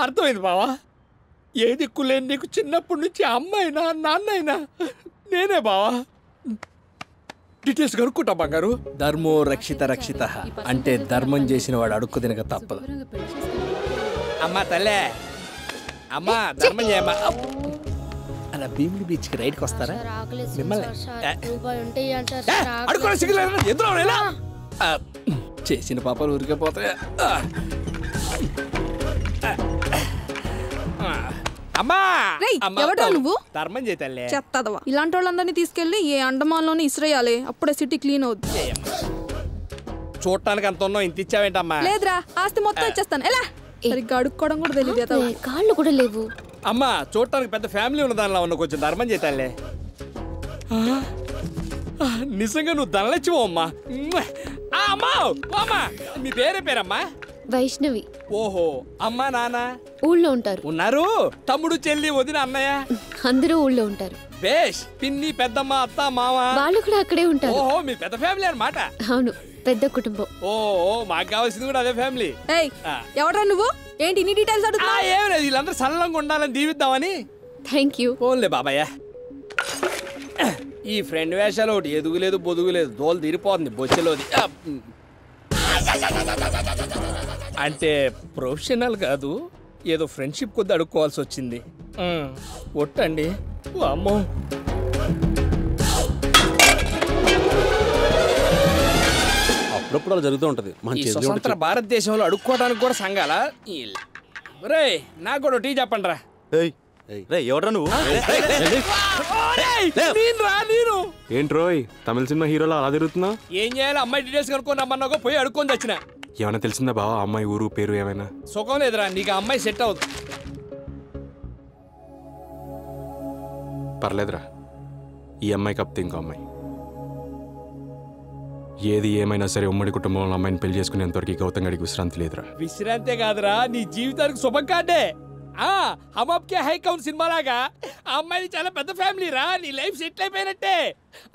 అర్థమైంది బావా. ఏ దిక్కులేని నీకు చిన్నప్పటి నుంచి అమ్మైనా నాన్నైనా నేనే బావా. డీటెయిల్స్ కనుక్కుంటా బంగారు. ధర్మో రక్షిత రక్షిత అంటే ధర్మం చేసిన వాడు అడుక్కు తినక తప్పదు. అమ్మా తల్లే, అమ్మా ధర్మం చేయమ్మా. అలా భీమిలి బీచ్కి రైడ్కి వస్తారా మిమ్మల్ని? చేసిన పాపలు ఊరికే పోతాయా? అమ్మా ఎవడా నువ్వు? ధర్మం చేతల్లే. చెత్తదవా. ఇలాంటి వాళ్ళందరినీ తీసుకెళ్లి ఏ అండమాన్లోనే ఇసిరేయాలి, అప్పుడే సిటీ క్లీన్ అవుద్ది. చూడటానికి అంత ఉన్నావు, ఇంత ఇచ్చావేంటమ్మా? లేదురా, ఆస్తి మొత్తం ఇచ్చేస్తాను. ఎలా సరిగ్గా అడుక్కోవడం కూడా తెలియదు, కాళ్ళు కూడా లేవు. అమ్మా చూడటానికి పెద్ద ఫ్యామిలీ ఉన్న దానిలో ఉన్న, కొంచెం ధర్మం చేతల్లే. నిజంగా నువ్వు ధనలచ్చివో అమ్మా. అమ్మా అమ్మా మీ పేరమ్మా? వైష్ణవి. ఓహో, అమ్మా నాన్న ఊళ్ళో ఉంటారు. ఉన్నారు. తమ్ముడు చెల్లి వదిన అన్నయ్య అందరూ ఊళ్ళో ఉంటారు. బేష్. పిన్ని పెద్దమ్మ అత్త మామ వాళ్ళు కూడా అక్కడే ఉంటారు. ఓహో మీ పెద్ద ఫ్యామిలీ అన్నమాట. అవును, పెద్ద కుటుంబం. ఓ మాకు కావాల్సింది కూడా అదే ఫ్యామిలీ. ఎవరా నువ్వు? ఏంటి ఇన్ని డీటెయిల్స్ అడుగుతా? ఏం లేదు, వీళ్ళందరూ సల్లంగా ఉండాలని దీవిద్దామని. Thank you. పోన్లే బాబాయ్య. ఈ ఫ్రెండ్ వేషాలు ఒకటి ఎదుగులేదు బొదుగులేదు, దోలు తీరిపోతుంది బొచ్చెలోది. అంటే ప్రొఫెషనల్ కాదు, ఏదో ఫ్రెండ్షిప్ కొద్ది అడుక్కోవాల్సి వచ్చింది. ఒట్టండి. అమ్మో అప్పుడప్పుడు అలా జరుగుతూ ఉంటది. స్వతంత్ర భారతదేశంలో అడుక్కోవడానికి కూడా సంఘాల. రే నాకు కూడా టీ చెప్పండి రా. ఎవడ్రా నువ్వు? ఏంట్రోయ్ తమిళ సినిమా హీరోలా అలా తిరుగుతున్నా? ఏం చేయాలి? అమ్మాయి డీటెయిల్స్ కనుక్కొని రమ్మన్నాగో పోయి అడుక్కొని వచ్చిన. ఏమైనా తెలిసిందా బావా? అమ్మాయి ఊరు పేరు ఏమైనా? సుఖం లేదురా, నీకు ఆ అమ్మాయి సెట్ అవుతుంది. పర్లేదురా, ఈ అమ్మాయి కప్తే ఇంకో అమ్మాయి. ఏది ఏమైనా సరే ఉమ్మడి కుటుంబంలో అమ్మాయిని పెళ్లి చేసుకునేంతవరకు గౌతమ్ గడికి విశ్రాంతి లేదురా. విశ్రాంతే కాదురా, నీ జీవితానికి శుభం కాదే. హమ్ అప్ కే హై కౌన్ సినిమా లాగా ఆ అమ్మాయిది చాలా పెద్ద ఫ్యామిలీ రా. నీ లైఫ్ సెటిల్ అయిపోయినట్టే.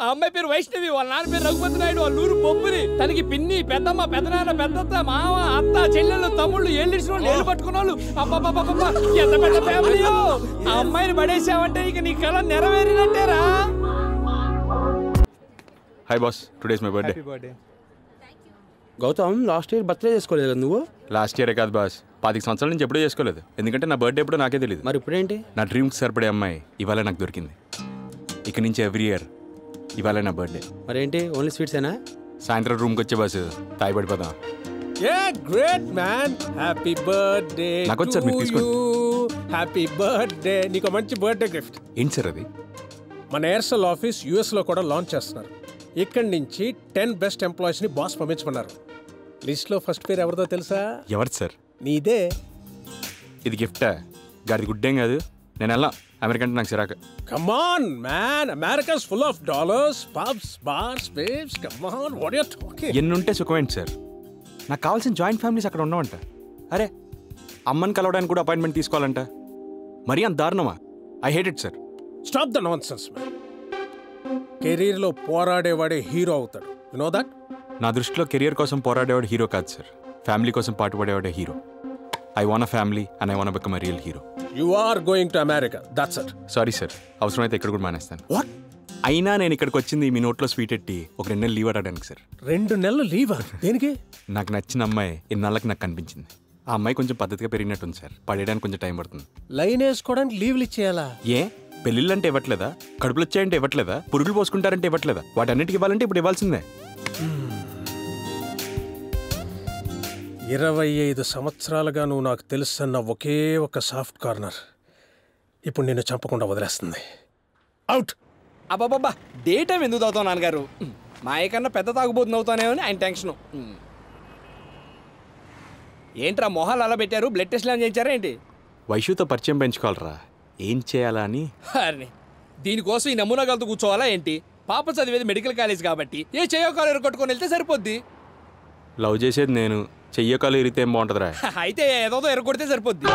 ఆ అమ్మాయి పేరు వైష్ణవి, వాళ్ళ నాన్న పేరు రఘుపతి నాయుడు, వాళ్ళ ఊరు బొబ్బుని. తనకి పిన్ని పెద్దమ్మ పెద్దనాన్న పెద్దత్త మామ అత్త చెల్లెళ్ళు తమ్ముళ్ళు ఏళ్ళిసిన వాళ్ళు ఏళ్ళు పట్టుకున్న వాళ్ళు. అబ్బా ఎంత పెద్ద ఫ్యామిలీ. ఆ అమ్మాయిని పడేసావంటే ఇక నీ కళ నెరవేరినట్టేరా. Hi boss, today's my birthday. Gautam last year birthday చేసుకోలేదు కదా నువ్వు? లాస్ట్ ఇయరే కాదు బాస్, 25 సంవత్సరాల నుంచి ఎప్పుడూ చేసుకోలేదు. ఎందుకంటే నా బర్త్డే ఎప్పుడో నాకే తెలియదు. మరి ఇప్పుడేంటి? నా డ్రీమ్కి సరిపడే అమ్మాయి ఇవాళ నాకు దొరికింది. ఇక నుంచి ఎవ్రీ ఇయర్ ఇవాళ నా బర్త్డే. మరేంటి ఓన్లీ స్వీట్సేనా? సాయంత్రం రూమ్కి వచ్చే బాస్ తాయి పడిపోదాం. Great man, happy birthday. నాకు వచ్చి సార్ మీరు తీసుకోండి. Happy birthday. నీకు మంచి బర్త్డే గిఫ్ట్. ఏంటి సార్ అది? మన ఎయిర్సెల్ ఆఫీస్ యూఎస్ లో కూడా లాంచ్ చేస్తున్నారు. ఇక్కడి నుంచి 10 బెస్ట్ ఎంప్లాయీస్ ని బాస్ పంపించమన్నారు. లిస్ట్ లో ఫస్ట్ పేరు ఎవరిదో తెలుసా? ఎవరు సార్? నీదే. ఇది గిఫ్టా? గాడిది గుడ్డేం కాదు. నేను వెళ్ళా, అమెరికా అంటే నాకు చిరాక. Come on man, America's full of dollars, pubs, bars, babes. Come on, what are you talking? ఎన్నుంటే సుఖమేంటి సార్? నాకు కావాల్సిన జాయింట్ ఫ్యామిలీస్ అక్కడ ఉండవంట. అరే అమ్మని కలవడానికి కూడా అపాయింట్మెంట్ తీసుకోవాలంట. మరీ అంత దారుణమా? I hate it sir. Stop the nonsense man. Career లో పోరాడేవాడే హీరో అవుతాడు. You know that? నా దృష్టిలో కెరియర్ కోసం పోరాడేవాడు హీరో కాదు సార్, ఫ్యామిలీ కోసం పాటుపడేవాడే hero. I want a family and I want to become a real hero. You are going to America. That's it. Sorry sir, అవసరమైతే ఇక్కడ కూడా మానేస్తాను. What? అయినా నేను ఇక్కడికి వచ్చింది మీ నోట్లో స్వీట్ ఎట్టి ఒక 2 నెలలు లీవ్ అడగడానికి సార్. 2 నెలలు లీవా? దేనికి? నాకు నచ్చిన అమ్మాయి ఇన్నాళ్ళకి నాకు కనిపించింది. ఆ అమ్మాయి కొంచెం పద్ధతిగా పెరిగినట్టుంది సార్, పడేయడానికి కొంచెం టైం పడుతుంది. లైన్ వేసుకోవడానికి లీవ్లు ఇచ్చేయాలా? ఏ పెళ్ళిళ్ళు అంటే ఇవ్వట్లేదా? కడుపులు వచ్చాయంటే ఇవ్వట్లేదా? పురుగులు పోసుకుంటారంటే ఇవ్వట్లేదా? వాటన్నిటికి ఇవ్వాలంటే ఇప్పుడు ఇవ్వాల్సిందే. 25 సంవత్సరాలుగా నువ్వు నాకు తెలుసన్న ఒకే ఒక సాఫ్ట్ కార్నర్ ఇప్పుడు నిన్ను చంపకుండా వదిలేస్తుంది. అవుట్. అబ్బాబ్బా, డే టైం ఎందుకు తాగుతావు నాన్నగారు? మాయకన్నా పెద్ద తాగుబోతుంది అవుతానేమని ఆయన టెన్షను. ఏంట్రా మొహాలు అలా పెట్టారు? బ్లడ్ టెస్ట్ ఏమైనా చేయించారా ఏంటి? వైషుతో పరిచయం పెంచుకోవాలరా, ఏం చేయాలా అని. దీనికోసం ఈ నమూనా కలుతూ కూర్చోవాలా ఏంటి? పాప చదివేది మెడికల్ కాలేజ్ కాబట్టి ఏ చెయ్యో కాలు ఎరగొట్టుకొని వెళ్తే సరిపోద్ది. లవ్ చేసేది నేను, చెయ్యో కాలు ఇరిగితే ఏం బాగుంటుందిరా? అయితే ఏదో ఎరగొడితే సరిపోద్ది.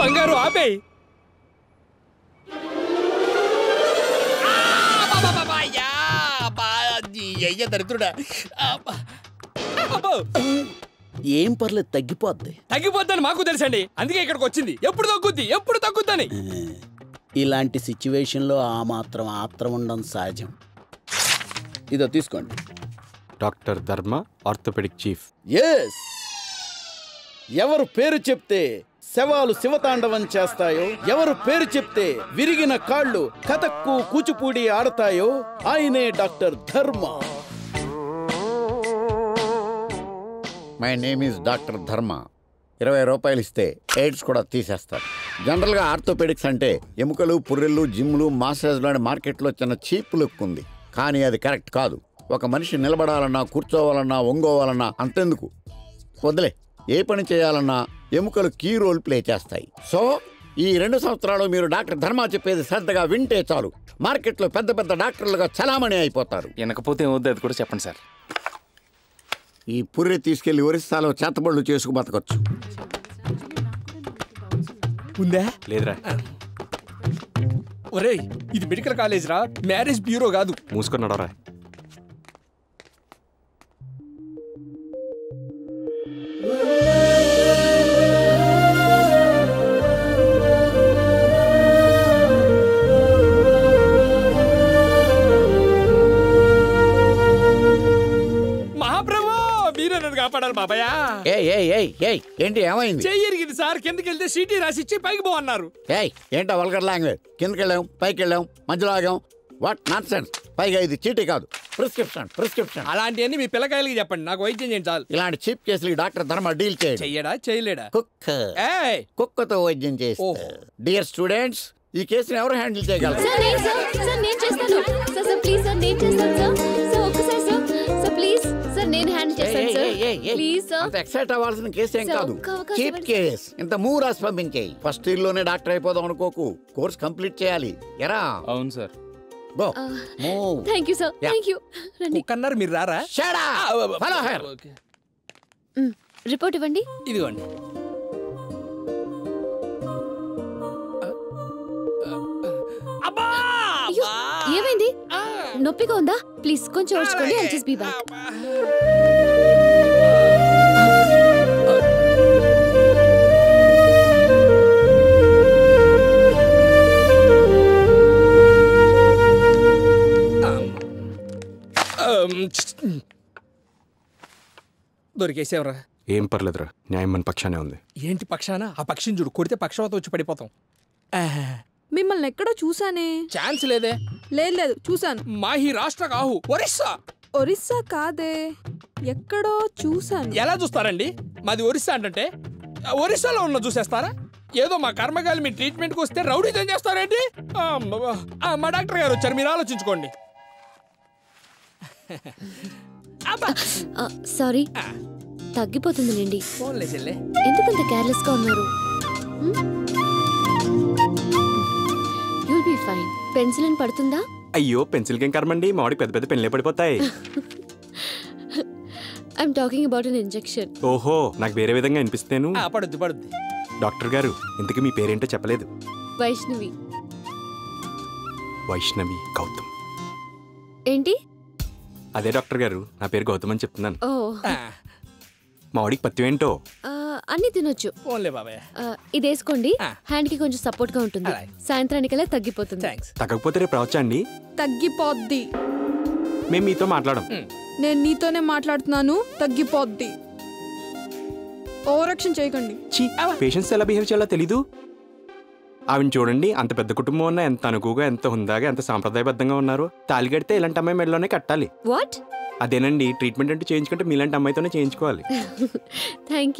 బంగారు ఆపేయి. దరిద్రుడా. ఏం పర్లేదు, తగ్గిపోద్ది. తగ్గిపోద్దని మాకు తెలుసండి, అందుకే ఇక్కడికి వచ్చింది. ఎప్పుడు తగ్గుద్దని. ఇలాంటి సిచ్యువేషన్లో ఆ మాత్రం ఆత్రం ఉండడం సహజం. ఇదో తీసుకోండి. డాక్టర్ ధర్మ, ఆర్థోపెడిక్ చీఫ్. ఎస్, ఎవరు పేరు చెప్తే శవాలు శివతాండవం చేస్తాయో, ఎవరు పేరు చెప్తే విరిగిన కాళ్ళు కథక్కు కూచిపూడి ఆడతాయో ఆయనే డాక్టర్ ధర్మ. మై నేమ్ ఈజ్ డాక్టర్ ధర్మ. 20 రూపాయలు ఇస్తే ఎయిడ్స్ కూడా తీసేస్తారు. జనరల్గా ఆర్థోపెడిక్స్ అంటే ఎముకలు, పుర్రెళ్ళు, జిమ్లు, మాసాజ్ లాంటి మార్కెట్లో చిన్న చీప్ లుక్ ఉంది. కానీ అది కరెక్ట్ కాదు. ఒక మనిషి నిలబడాలన్నా, కూర్చోవాలన్నా, ఒంగోవాలన్నా అంతెందుకు, వదిలే ఏ పని చేయాలన్నా ఎముకలు కీ రోల్ ప్లే చేస్తాయి. సో ఈ 2 సంవత్సరాలు మీరు డాక్టర్ ధర్మ చెప్పేది శ్రద్ధగా వింటే చాలు, మార్కెట్లో పెద్ద పెద్ద డాక్టర్లుగా చలామణి అయిపోతారు. వినకపోతే ఏమవుద్ది అది కూడా చెప్పండి సార్. ఈ పుర్రె తీసుకెళ్లి ఒరిస్సాలో చేతబడులు చేసుకు బతకొచ్చు. ఉందా? లేదురా. ఒరేయ్, ఇది మెడికల్ కాలేజ్ రా, మ్యారేజ్ బ్యూరో కాదు. మూసుకున్నాడరా. కాపాడాలి బాబాయ్. ఏంటి, ఏమైంది? చెయ్యరిగింది సార్, కిందకి వెళ్తే సీటీ రాసిచ్చి పైకి పో అన్నారు. ఏంటో వల్గర్ లాంగ్వేజ్. కిందకి వెళ్ళాం, పైకి వెళ్ళాం, మధ్యలో ఆగాం. What nonsense. పైగా ఇది చీటీ కాదు, ప్రిస్క్రిప్షన్. అలాంటివన్నీ మీ పిల్లకాయలకి చెప్పండి, నాకు వైద్యం చేయండి చాలు. ఇలాంటి చీప్ కేసులు డాక్టర్ ధర్మ డీల్ చెయ్యడా చేయలేడా? కుక్కతో వైద్యం చేస్తా. డియర్ స్టూడెంట్స్, ఈ కేసుని ఎవరు హ్యాండిల్ చేయగలరు? ఎక్సైట్ అవ్వాల్సిన కేసు ఏం కాదు, చీప్ కేస్. ఇంత మూవ్ రాసి పంపించేయి. ఫస్ట్ ఇయర్ లోనే డాక్టర్ అయిపోదాం అనుకోకు, కోర్స్ కంప్లీట్ చేయాలి. ఎరా? అవును సార్. Go move. Thank you sir, thank you. కన్నారు మీరు రారా? Shut up. Follow her. Report ఇవ్వండి. ఇదిగోండి. ఏమైంది? నొప్పిగా ఉందా? ప్లీజ్ కొంచెం ఓర్చుకోండి. I'll just be back. దొరికేసేవరా? ఏం పర్లేదురా, న్యాయం మన పక్షానే ఉంది. ఏంటి పక్షాన? ఆ పక్షిని చూడు, కొడితే పక్షవాత వచ్చి పడిపోతాం. మిమ్మల్ని ఎక్కడో చూసానే. ఛాన్స్ లేదే. లేదు చూసాను. మాహి రాష్ట్ర కాహు, ఒరిస్సా. ఒరిస్సా కాదే, ఎక్కడో చూసాను. ఎలా చూస్తారండి? మాది ఒరిస్సా అంటే ఒరిస్సాలో ఉన్న చూసేస్తారా? ఏదో మా కర్మగాలి మీ ట్రీట్మెంట్కి వస్తే రౌడీజం చేస్తారేంటి? మా డాక్టర్ గారు వచ్చారు, మీరు ఆలోచించుకోండి. సారీ, తగ్గిపోతుందిలేండి. ఫోన్లే చెల్లె. ఎందుకంత కేర్లెస్ గా ఉన్నారు? You'll be fine. పెన్సిలిన్ పడుతుందా? అయ్యో, పెన్సిల్ కేం కర్మండి, మామిడి పెద్ద పెద్ద పెన్నులే పడిపోతాయి. I'm talking about an injection. ఓహో, నాకు వేరే విధంగా అనిపిస్తేను. పడుద్ది. డాక్టర్ గారు, ఇంతకీ మీ పేరేంటో చెప్పలేదు. వైష్ణవి. వైష్ణవి గౌతమ్. ఏంటి? అదే డాక్టర్ గారు, నా పేరు గౌతమ్ అని చెప్తున్నాను. ఓ, మామిడికి పత్తి ఏంటో? అన్ని తినొచ్చు. ఫోన్లే బాబాయ్. ఇది వేసుకోండి, హ్యాండ్ కి కొంచెం సపోర్ట్ గా ఉంటుంది. సాయంత్రానికల్లా తగ్గిపోతుంది. తగ్గకపోతే రేపు రావచ్చా అండి? తగ్గిపోద్ది. మేము మీతో మాట్లాడం. నేను నీతోనే మాట్లాడుతున్నాను. తగ్గిపోద్ది. ఓవరాక్షన్ చేయకండి. పేషెంట్స్ ఎలా బిహేవ్ చేయాలో తెలీదు. ఆవిని చూడండి, అంత పెద్ద కుటుంబం ఉన్నా ఎంత అనుకుగా, ఎంత హుందాగా, ఎంత సాంప్రదాయబద్ధంగా ఉన్నారు. తాళి కడితే ఇలాంటి అమ్మాయి మెడలోనే కట్టాలి. వాట్? అదేనండి, ట్రీట్మెంట్ అంటే చేయించుకుంటే మీలాంటి అమ్మాయితోనే చేయించుకోవాలి. Thank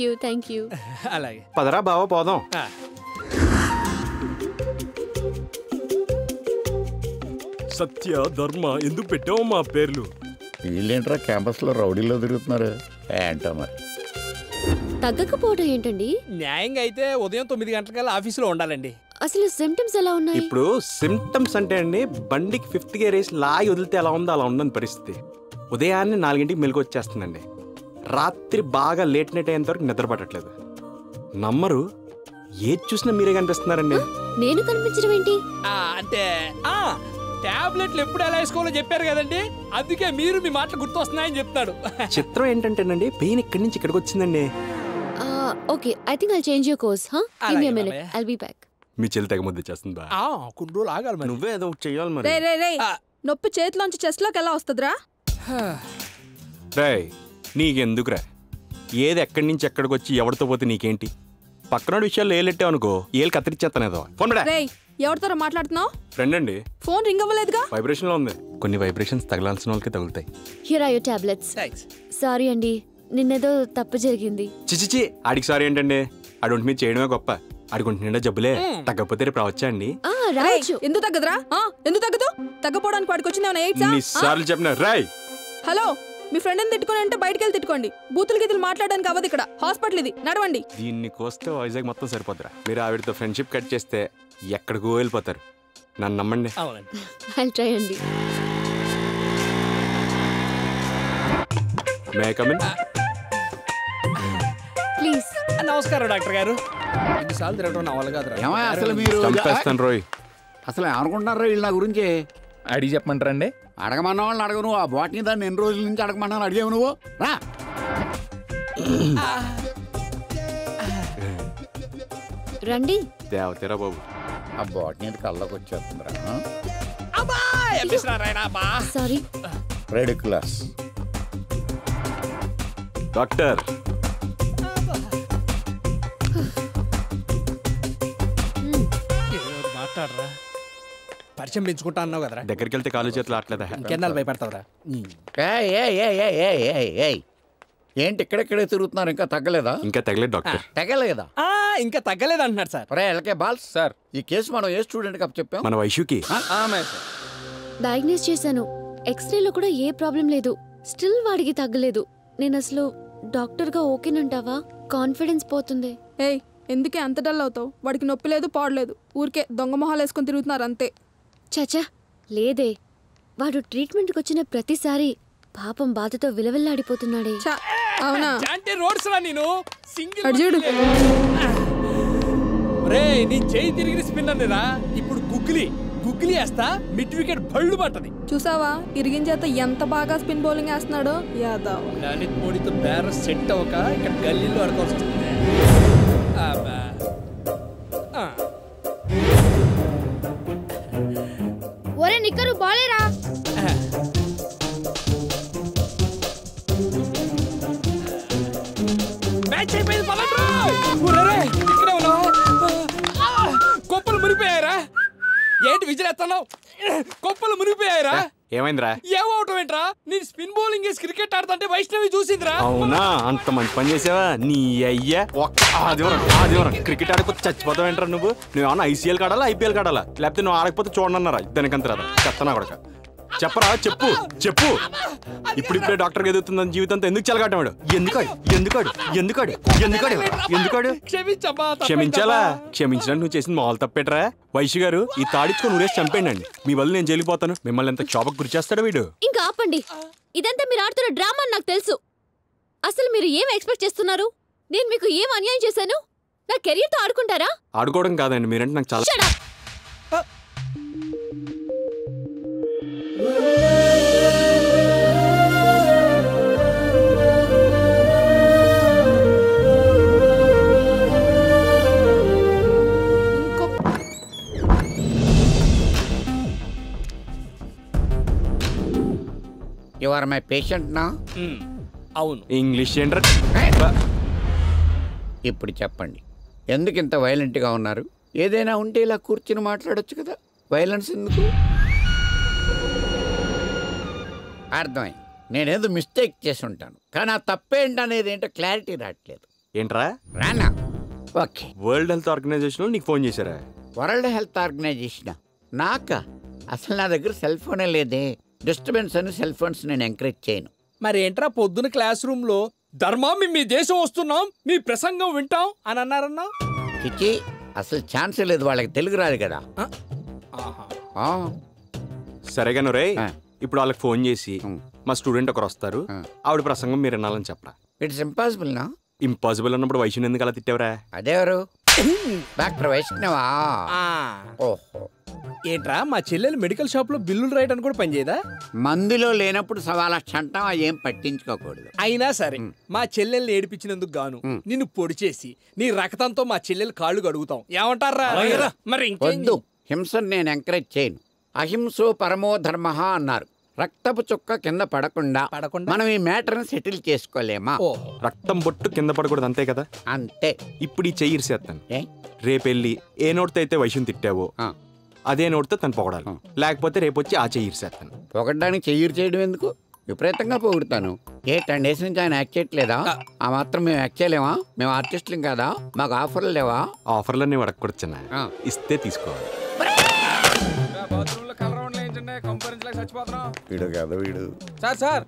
you. అలాగే పదరా బావ, పోదాం. సత్య, ధర్మ ఎందుకు పెట్టావు మా పేర్లు? వీళ్ళేంట్రా క్యాంపస్ లో రౌడీలో తిరుగుతున్నారు ఏంటో మరి. తగ్గకపోవడం ఏంటండి? న్యాయంగా అయితే ఉదయం 9 గంటలకల్లా ఆఫీసులో ఉండాలండి. అసలు సిమ్టమ్స్ ఎలా ఉన్నాయి? ఇప్పుడు సిమ్టమ్స్ అంటే అండి, బండికి 5th గేర్ వేసి లాగి వదిలితే ఎలా ఉందో అలా ఉందని పరిస్థితి. ఉదయాన్నే 4 మెలకు వచ్చేస్తుందండి. రాత్రి బాగా లేట్ నైట్ అయ్యేంత వరకు నిద్ర పట్టట్లేదు. నమ్మరు, ఏది చూసినా మీరే కనిపిస్తున్నారండి. నేను కనిపించడం ఏంటి? అంటే టాబ్లెట్లు ఎప్పుడు ఎలా వేసుకోవాలో చెప్పారు కదండి, అందుకే మీరు మీ మాటలు గుర్తొస్తున్నాయని చెప్తాడు. చిత్రం ఏంటంటేనండి, పెయిన్ ఇక్కడి నుంచి ఇక్కడికి వచ్చిందండి. Okay, I think I'll change your course. Give me a minute, I'll be back. మీ చెల్లి తెగ ముద్ద చేస్తుందా? కొన్ని రోజులు ఆగాలి మరి. నువ్వే ఏదో ఒకటి చెయ్యాలి మరి. రే నొప్పి చేతిలోంచి చెస్ట్ లోకి ఎలా వస్తుందిరా? రేయ్ నీకెందుకురా, ఏది ఎక్కడి నుంచి ఎక్కడికి వచ్చి ఎవరితో పోతే నీకేంటి? పక్కన విషయాలు ఏలెట్టావు అనుకో, ఏళ్ళు కత్తిరిచ్చేస్తానేదో. ఫోన్ పెడా. రేయ్ ఎవరితో మాట్లాడుతున్నావు? ఫ్రెండ్ అండి. Phone ring అవ్వలేదుగా? వైబ్రేషన్ లో ఉంది. కొన్ని వైబ్రేషన్స్ తగలాల్సిన వాళ్ళకి తగులుతాయి. Here are your tablets. Sorry అండి, నిన్నేదో తప్పు జరిగింది. చిచిచి, ఆడికి సారీ ఏంటండి, ఆడి మీద చేయడమే గొప్ప. ఆడికి నిండా జబ్బులే, తగ్గకపోతే రేపు రావచ్చా అండి? రావచ్చు. ఎందుకు తగ్గదురా? ఎందుకు తగ్గదు? తగ్గపోవడానికి వాడికి వచ్చింది ఎన్నిసార్లు చెప్పిన రాయ్. హలో, మీ ఫ్రెండ్ని తిట్టుకుని అంటే బయటకు వెళ్ళి తిట్టుకోండి. బూతులు గీతులు మాట్లాడడానికి అవ్వదు ఇక్కడ. హాస్పిటల్ ఇది, నడవండి. దీన్ని కోస్తే వైజాగ్ మొత్తం సరిపోతురా. మీరు ఆవిడతో ఫ్రెండ్షిప్ కట్ చేస్తే ఎక్కడికో వెళ్ళిపోతారు. నన్ను నమ్మండి. ఐల్ ట్రై అండి. May I come in? Please. నమస్కారం డాక్టర్ గారు. ఎన్నిసార్లు తిరగడం నా వల్ల కాదురా. అసలు మీరు చంపేస్తాను రోయ్. అసలు ఏమనుకుంటున్నారా వీళ్ళు నా గురించి? అడిగి చెప్పమంటారండి? అడగమన్న వాళ్ళని అడగను. ఆ బాటిని దాన్ని ఎన్ని రోజుల నుంచి అడగమన్నాను, అడిగావు నువ్వు రా. రండి. దేవతేరా బాబు. ఆ బాటిని కళ్ళకి వచ్చేస్తుందిరా. సారీ. Red class doctor. మాట్లాడరా, పరిచయం పెంచుకుంటా అన్నావు కదరా. దగ్గరికి వెళ్తే కాలు చేతులు ఆటలేదా? ఇంకెన్నాళ్ళు భయపడతావురా? ఏంటి ఇక్కడెక్కడే తిరుగుతున్నారు? ఇంకా తగ్గలేదా? ఇంకా తగ్గలేదు డాక్టర్. తగ్గలేదా? ఇంకా తగ్గలేదు అంటున్నాడు సార్. ఎల్కే బాల్స్ సార్, ఈ కేసు మనం ఏ స్టూడెంట్ కి చెప్పాం? మన వైషుకి. డయాగ్నోస్ చేశాను. ఎక్స్రేలో కూడా ఏ ప్రాబ్లం లేదు. స్టిల్ వాడికి తగ్గలేదు. నేను అసలు డాక్టర్ గా ఓకేనంటావా? కాన్ఫిడెన్స్ పోతుంది. ఏయ్ ఎందుకే అంత డల్ అవుతావు? వాడికి నొప్పి లేదు, పాడలేదు. ఊరికే దొంగ మొహాలు వేసుకొని తిరుగుతున్నారు అంతే. చచా లేదే, వాడు ట్రీట్మెంట్కి వచ్చిన ప్రతిసారి పాపం బాధతో విలవిల్లాడిపోతున్నాడే. అవునా? అంటే రోడ్స్ రా నేను సింగిల్ అర్జుడు. రే నీ చేయి తిరిగిన స్పిన్నర్ రా. ఇప్పుడు గుగ్గిలి వేస్తా, మిడ్ వికెట్ బళ్ళు పట్టది. చూసావా ఇరిగిన చేత ఎంత బాగా స్పిన్ బౌలింగ్ వేస్తున్నాడో. యాదవ్ లలిత్ మోడీతో బ్యారర్ సెట్ అవ్వక ఇక్కడ గల్లీలో ఆడుకోవాల్సి వస్తుంది. ఒరే నిక్కరు బాలేరా. మ్యాచ్ అయిపోయింది పదండ్రా. ఇక్కడే ఉన్నావు. కొప్పలు మునిగిపోయారా? ఏంటి విజిలేస్తున్నావు? కొప్పలు మునిగిపోయారా? ఏమైందిరా? ఏమవటం ఏంట్రా? నేను స్పిన్ బౌలింగ్ వేసి క్రికెట్ ఆడుతుంటే వైష్ణవి చూసిందిరా. అవునా? అంత మంచి పని చేసావా? నీ అయ్యా ఒక్క ఆదివారం క్రికెట్ ఆడకపోతే చచ్చిపోతావు ఏంట్రా నువ్వు? నువ్వేమన్నా ఐసీఎల్ కాడాలా, ఐపీఎల్ కాడాలా? లేకపోతే నువ్వు ఆడకపోతే చూడనన్నారా? దానికంత రాదా? చెప్తానా కొడక. చెప్పరా, చెప్పు. ఇప్పుడిప్పుడే డాక్టర్ ఎదుగుతుందని జీవితంతో ఎందుకు చెలగాటమాడు? ఎందుకాడు? క్షమించాలా? క్షమించడానికి నువ్వు చేసిన మామూలు తప్పేట్రా? వైశ్య గారు ఈ తాడిచ్చుకొని ఊరేసి చంపేయండి. మీ వల్ల నేను జైలిపోతాను. మిమ్మల్ని ఎంత క్షోభకు గురి చేస్తాడు వీడు. ఇంకా ఆపండి. ఇదంతా మీరు ఆడుతున్న డ్రామా నాకు తెలుసు. అసలు మీరు ఏం ఎక్స్పెక్ట్ చేస్తున్నారు? నేను మీకు ఏం అన్యాయం చేశాను? నా కెరీర్ తో ఆడుకుంటారా? ఆడుకోవడం కాదండి, మీరంటే నాకు చాలా. యు ఆర్ మై పేషెంట్ నా? అవును. ఇంగ్లీష్ ఏంట్రా? ఇప్పుడు చెప్పండి, ఎందుకు ఇంత వైలెంట్గా ఉన్నారు? ఏదైనా ఉంటే ఇలా కూర్చుని మాట్లాడొచ్చు కదా. వైలెన్స్ ఎందుకు? అర్థమైంది, నేనేదో మిస్టేక్ చేసి ఉంటాను. కానీ ఆ తప్పేంటనేది ఏంటో క్లారిటీ రావట్లేదు. ఏంట్రా? Rana? Okay. World health organisation నీకు ఫోన్ చేశారా? వరల్డ్ హెల్త్ ఆర్గనైజేషన్ నాకా? అసలు నా దగ్గర సెల్ ఫోనే లేదే. డిస్టర్బెన్స్ అని సెల్ ఫోన్స్ నేను ఎంకరేజ్ చేయను. మరి ఏంట్రా పొద్దున క్లాస్ రూమ్ లో ధర్మా మీ దేశం వస్తున్నాం, మీ ప్రసంగం వింటాం అని అన్నారన్నా? చిచి, అసలు ఛాన్సే లేదు. వాళ్ళకి తెలుగు రాదు కదా. సరేగాను రే, ఇప్పుడు వాళ్ళకి ఫోన్ చేసి మా స్టూడెంట్ ఒకరు వస్తారు, ఆవిడ ప్రసంగం మీరు వినాలని చెప్పరా? ఇట్స్ ఇంపాసిబుల్ నా? ఇంపాసిబుల్ అన్నప్పుడు వైశ్యం ఎందుకు అలా తిట్టావరా? అదేవరు? డాక్టర్ వైష్ణవా? ఓహో, ఏంట్రా మా చెల్లెలు మెడికల్ షాప్ లో బిల్లులు రాయడానికి కూడా పనిచేయదా? మందులో లేనప్పుడు 1,00,000 అంటాం, ఏం పట్టించుకోకూడదు. అయినా సరే మా చెల్లెల్ని ఏడిపించినందుకు గాను నిన్ను పొడి చేసి నీ రక్తంతో మా చెల్లెలు కాళ్ళు కడుగుతాం, ఏమంటారా? మరి వద్దు, హింసను నేను ఎంకరేజ్ చేయను. అహింసో పరమో ధర్మ అన్నారు. రక్తపు చుక్క కింద పడకుండా మనం ఈ మ్యాటర్ని సెటిల్ చేసుకోలేమా? రక్తం బొట్టు కింద పడకూడదు, అంతే కదా? అంతే. ఇప్పుడు ఈ చెయ్యి ఇరిసేస్తాను. రేపెళ్ళి ఏ నోటితో అయితే వైశ్యం తిట్టావో అదే నోటితో తను పొగడాలి, లేకపోతే రేపు వచ్చి ఆ చెయ్యి ఇరిసేస్తాను. పొగడ్డానికి చెయ్యి చేయడం ఎందుకు? విపరీతంగా పొగుడుతాను. 10 days నుంచి ఆయన యాక్ట్ చేయట్లేదా? ఆ మాత్రం మేము యాక్ట్ చేయలేమా? మేము ఆర్టిస్టులం కదా, మాకు ఆఫర్లు లేవా? ఆఫర్లన్నీ అడగకూడదు, ఇస్తే తీసుకోవాలి. వీడు కదా వీడు. సార్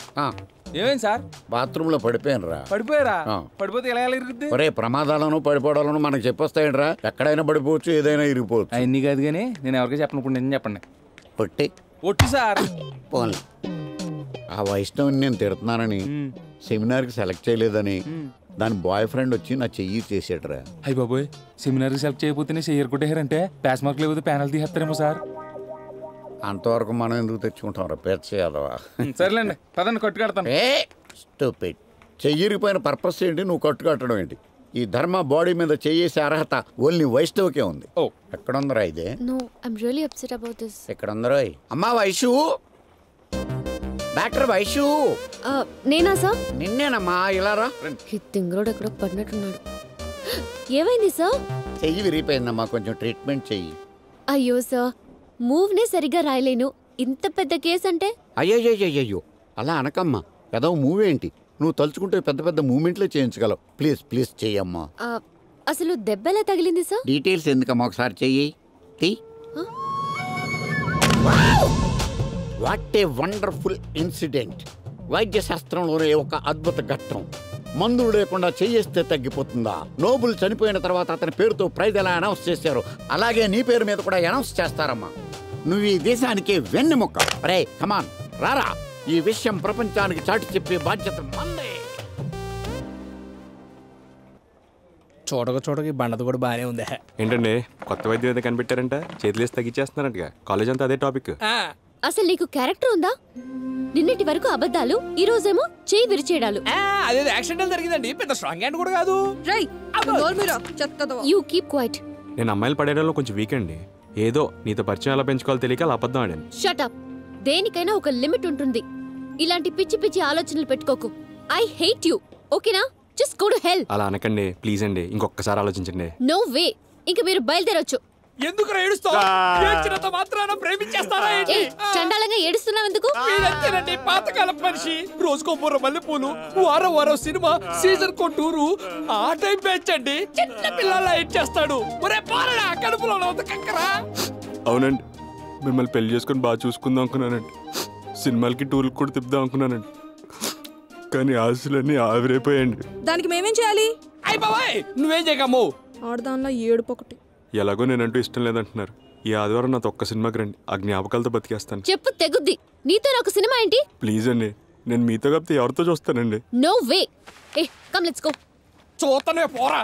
ఏమైంది సార్? బాత్రూమ్ లో పడిపోయాను రా. పడిపోయారా? పడిపోతే ఎలా ఇరుగుద్ది? ఒరే, ప్రమాదాలను పడిపోవడాలను మనకు చెప్పొస్తాయండి రా. ఎక్కడైనా పడిపోవచ్చు, ఏదైనా ఇరిగిపోవచ్చు. అవన్నీ కాదు కానీ నేను ఎవరికి చెప్పను, ఇప్పుడు నేను చెప్పండి. ఒట్టి సార్ పోన్లే. ఆ వైష్ణవుని నేను తిడుతున్నానని, సెమినార్కి సెలెక్ట్ చేయలేదని దాని బాయ్ ఫ్రెండ్ వచ్చి నా చెయ్యి చేసాడురా. అయ్య బాబోయ్, సెమినార్కి సెలెక్ట్ చేయకపోతేనే చెయ్యరు కొట్టేయారంటే పాస్ మార్క్ లేకపోతే ప్యానల్ తీసేస్తారేమో సార్. అంతవరకు మనం ఎందుకు తెచ్చుకుంటాం రా పేర్చ యాదవా? సరేలేండి, పదండి కట్టు కడతాను. స్టూపిడ్. చెయ్యిరిపోయిన పర్పస్ ఏంటి, నువ్వు కట్టు కట్టడం ఏంటి? ఈ ధర్మ బాడీ మీద చేసే అర్హత ఓన్లీ వైష్ణవ్కే ఉంది. ఎక్కడుందరా ఇదే? ఎక్కడుందరో? అమ్మా వైషు, డాక్టర్ వైషు. నేనా సార్? నిన్నేనమ్మా, ఇలా రా. తింగరోడు ఎక్కడో పడినట్టున్నాడు. ఏమైంది సార్? చెయ్యి విరిగిపోయిందమ్మా, కొంచెం ట్రీట్మెంట్ చెయ్యి. అయ్యో సార్, మూవ్ నే సరిగా రాయలేను, ఇంత పెద్ద కేసు అంటే. అయ్యో అలా అనకమ్మా. ఏదో మూవ్ ఏంటి, నువ్వు తలుచుకుంటే పెద్ద పెద్ద మూమెంట్లే చేయించగలవు. ప్లీజ్ చెయ్యమ్మా. అసలు దెబ్బ ఎలా తగిలింది సార్? డీటెయిల్స్ ఎందుకమ్మా, ఒకసారి చెయ్యి. What a wonderful incident. వైద్య శాస్త్రంలోనే ఒక అద్భుత ఘట్టం. మందులు లేకుండా చేయిస్తే తగ్గిపోతుందా? నోబుల్ చనిపోయిన తర్వాత అతని పేరుతో ప్రైజ్ ఎలా అనౌన్స్ చేశారు, అలాగే నీ పేరు మీద కూడా అనౌన్స్ చేస్తారమ్మా. నువ్వు ఈ దేశానికి వెన్నెముక్క. రే కమాన్, రారా. ఈ విషయం ప్రపంచానికి చాటి చెప్పే బాధ్యత మందే. చూడక ఈ బండది కూడా బానే ఉంది. ఏంటండి కొత్త వైద్యం ఏదో కనిపెట్టారంట, చేతులేసి తగ్గించేస్తున్నారంట. కాలేజ్ అంతా అదే టాపిక్. అసలు నీకు క్యారెక్టర్ ఉందా? నిన్నటి వరకు అబద్ధాలు, ఈ రోజేమో చేయి విరిచేయడాలు. అదే యాక్సిడెంట్ జరిగిందండి, పెద్ద స్ట్రాంగ్ హ్యాండ్ కూడా కాదు. You keep quiet. నేను అమ్మాయిలు పడేయడంలో కొంచెం వీక్ అండి. ఏదో నీతో పరిచయం ఎలా పెంచుకోవాలో తెలియక అలా అబద్ధం ఆడాను. Shut up. దేనికైనా ఒక లిమిట్ ఉంటుంది. ఇలాంటి పిచ్చి ఆలోచనలు పెట్టుకోకు. I hate you. ఓకేనా? Just go to hell. అలా అనకండి ప్లీజ్ అండి, ఇంకొకసారి ఆలోచించండి. No way. ఇంక మీరు బయలుదేరొచ్చు. ఎందుకు ఏడుస్తావు? ఏడ్చినంత మాత్రాన ప్రేమించేస్తారా ఏంటి? చండాలంగా ఏడుస్తున్నావు ఎందుకు? మీరంతేనండి, పాతకాలం మనిషి. రోజుకో బుర్ర మల్లెపూలు, వారం సినిమా, సీజన్ కో టూరు. ఆ టైం పెంచండి, చిన్న పిల్లల ఏడ్చేస్తాడు. ఒరే పాలడా, కడుపులో కంకరా. అవునండి, మిమ్మల్ని పెళ్లి చేసుకుని బాగా చూసుకుందాం అనుకున్నానండి. సినిమాలకి టూర్కి కూడా తిప్పుదాం అనుకున్నానండి. కానీ ఆశలన్నీ ఆవిరైపోయాయండి. దానికి మేమేం చేయాలి? అయ్య బాబాయ్, నువ్వేం చేయకమ్ము. ఆడదానిలో ఏడుపొకటి. ఎలాగో నేనంటూ ఇష్టం లేదంటున్నారు. ఈ ఆదివారం నాతో ఒక్క సినిమాకి రండి, ఆ జ్ఞాపకాలతో బతికేస్తాను. చెప్పు తెగుద్ది. నీతో నాకు సినిమా ఏంటి? ప్లీజ్ అండి, నేను మీతో కాకపోతే ఎవరితో చూస్తానండి. No way. Hey come let's go. చూతనే పోరా.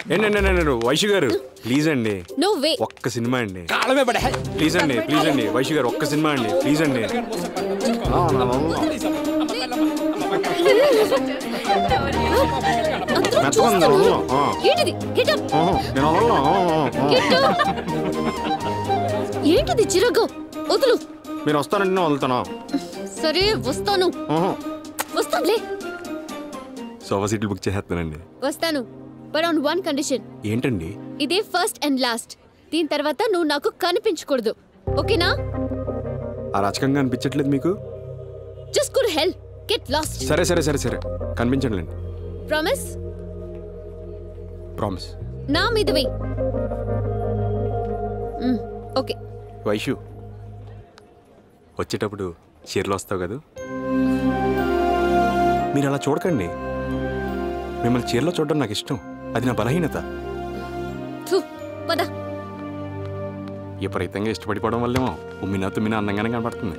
వైషు గారు ప్లీజ్ అండి. No way. ఒక్క సినిమా అండి. కాలమే పడే. ప్లీజ్ అండి వైషు గారు ఒక్క సినిమా అండి, ప్లీజ్ అండి. ఏంటిది చిరగో? వదులు. మీరు వస్తానంటే వదులుతాను. సరే వస్తాను. వస్తానులే. సోఫా సీట్లు బుక్ చేస్తానండి. వస్తాను, బట్ ఆన్ వన్ కండిషన్. ఏంటండి? ఇదే ఫస్ట్ అండ్ లాస్ట్. దీని తర్వాత నువ్వు నాకు కనిపించకూడదు, ఓకేనా? అరాచకంగా అనిపించట్లేదు మీకు? Just go to hell. Get lost. సరే సరే సరే సరే కనిపించండి. ప్రామిస్? ప్రామిస్. నా మీద వెయ్. ఓకే. వైషు, వచ్చేటప్పుడు చీరలో వస్తావు కదా? మీరు అలా చూడకండి. మిమ్మల్ని చీరలో చూడడం నాకు ఇష్టం, అది నా బలహీనత. విపరీతంగా ఇష్టపడిపోవడం వల్లేమో ఉమ్మినా తుమ్మినా అందంగానే కనపడుతుంది.